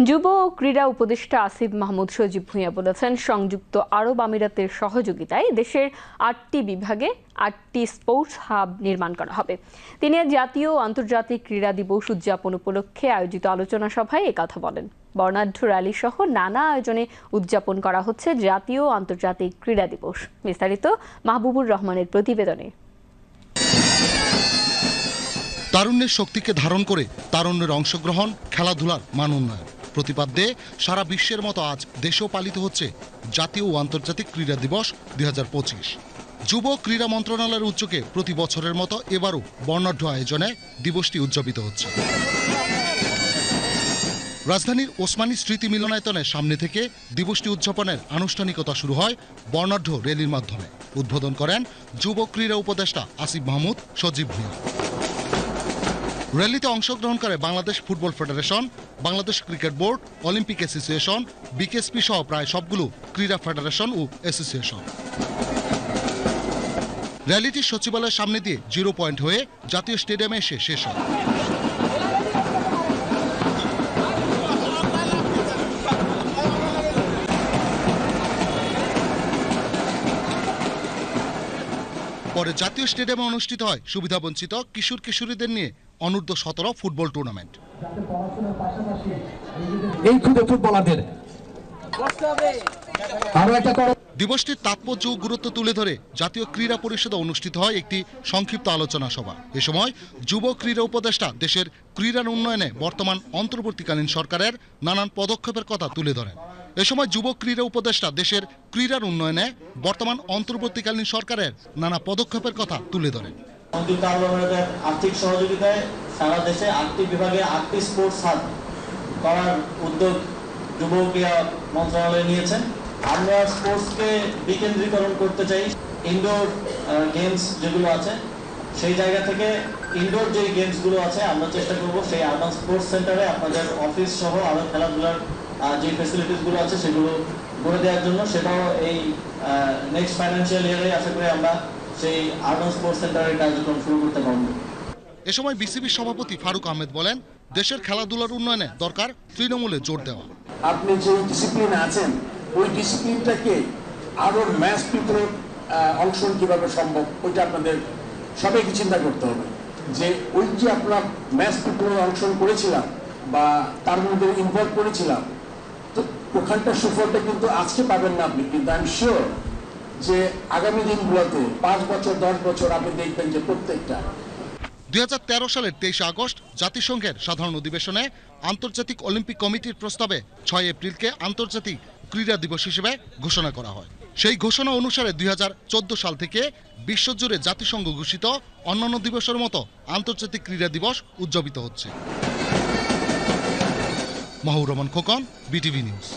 যুব ও ক্রীড়া উপদেষ্টা আসিফ মাহমুদ সজীব ভুঁইয়া বলেছেন, সংযুক্ত আরব আমিরাতের সহযোগিতায় দেশের ৮টি বিভাগে ৮টি স্পোর্টস হাব নির্মাণ করা হবে। তিনি জাতীয় ও আন্তর্জাতিক ক্রীড়া দিবস উদযাপন উপলক্ষে আয়োজিত আলোচনা সভায় একথা বলেন। বর্ণাঢ্য র্যালি সহ নানা আয়োজনে উদযাপন করা হচ্ছে জাতীয় ও আন্তর্জাতিক ক্রীড়া দিবস। বিস্তারিত মাহবুবুর রহমানের প্রতিবেদনে। তারুণ্যের শক্তিকে ধারণ করে তারুণ্যের অংশগ্রহণ, খেলাধুলার মান উন্নয়ন প্রতিপাদ্যে সারা বিশ্বের মতো আজ দেশেও পালিত হচ্ছে জাতীয় ও আন্তর্জাতিক ক্রীড়া দিবস ২০২৫। যুব ক্রীড়া মন্ত্রণালয়ের উদ্যোগে প্রতি বছরের মতো এবারও বর্ণাঢ্য আয়োজনে দিবসটি উদযাপিত হচ্ছে। রাজধানীর ওসমানী স্মৃতি মিলনায়তনের সামনে থেকে দিবসটি উদযাপনের আনুষ্ঠানিকতা শুরু হয় বর্ণাঢ্য র্যালির মাধ্যমে। উদ্বোধন করেন যুব ক্রীড়া উপদেষ্টা আসিফ মাহমুদ সজীব ভুঁইয়া। র্যালিতে অংশগ্রহণ করে Bangladesh football federation, Bangladesh cricket board, Olympic association, BKSP সহ প্রায় সবগুলো ক্রীড়া ফেডারেশন ও অ্যাসোসিয়েশন। র্যালিটি সচিবালয়ের সামনে দিয়ে জিরো পয়েন্ট হয়ে জাতীয় স্টেডিয়ামে এসে শেষ হয়। পরে জাতীয় স্টেডিয়ামে অনুষ্ঠিত হয় সুবিধাবঞ্চিত কিশোর কিশোরীদের নিয়ে অনূর্ধ্ব-17 ফুটবল টুর্নামেন্ট। দিবসটির তাৎপর্য ও গুরুত্ব তুলে ধরে জাতীয় ক্রীড়া পরিষদে অনুষ্ঠিত হয় একটি সংক্ষিপ্ত আলোচনা সভা। এ সময় যুব ক্রীড়া উপদেষ্টা দেশের ক্রীড়ার উন্নয়নে বর্তমান অন্তর্বর্তীকালীন সরকারের নানান পদক্ষেপের কথা তুলে ধরেন। এ সময় যুব ক্রীড়া উপদেষ্টা দেশের ক্রীড়ার উন্নয়নে বর্তমান অন্তর্বর্তীকালীন সরকারের নানা পদক্ষেপের কথা তুলে ধরেন। সংযুক্ত আরব আমিরাতের আর্থিক সহযোগিতায় সারা দেশে ৮টি বিভাগে ৮টি স্পোর্টস হাব করার উদ্যোগ যুব ক্রীড়া মন্ত্রণালয় নিয়েছেন। আমরা স্পোর্টসকে বিকেন্দ্রীকরণ করতে চাই। ইনডোর গেমস যেগুলো আছে সেই জায়গা থেকে ইনডোর যে গেমসগুলো আছে আমরা চেষ্টা করব সেই আরবান স্পোর্টস সেন্টারে আপনাদের অফিস সহ আরও খেলাধুলার যে ফেসিলিটিসগুলো আছে সেগুলো গড়ে দেওয়ার জন্য। সেটাও এই নেক্সট ফাইন্যান্সিয়াল ইয়ারে আশা করি আমরা সেই আরবান স্পোর্টস সেন্টারের কার্যক্রম শুরু করতে পারব। এ সময় বিসিবির সভাপতি ফারুক আহমেদ বলেন, দেশের খেলাধুলার উন্নয়নে দরকার তৃণমূলে জোর দেওয়া। আপনি যে ডিসিপ্লিনে আছেন ওই ডিসিপ্লিনটাকে আরো ম্যাচ ভিতরে অংশগ্রহণ কিভাবে সম্ভব ওইটা আপনাদের সবাইকে চিন্তা করতে হবে। যে ওই যে আপনারা ম্যাচ ভিতরে অংশগ্রহণ করেছিলাম বা তার মধ্যে ইনভলভ করেছিলাম, তো ওখানটার সুফলটা কিন্তু আজকে পাবেন না আপনি, কিন্তু আই এম শিওর যে আগামী দিনগুলোতে 5 বছর 10 বছর আপনি দেখবেন যে প্রত্যেকটা। 2013 সালের 23 আগস্ট জাতিসংঘের সাধারণ অধিবেশনে আন্তর্জাতিক অলিম্পিক কমিটির প্রস্তাবে 6 এপ্রিলকে আন্তর্জাতিক ক্রীড়া দিবস হিসেবে ঘোষণা করা হয়। সেই ঘোষণা অনুসারে 2014 সাল থেকে বিশ্বজুড়ে জাতিসংঘ ঘোষিত অন্যান্য দিবসের মতো আন্তর্জাতিক ক্রীড়া দিবস উদযাপিত হচ্ছে। Mahbubur Rahman Khokon, BTV news.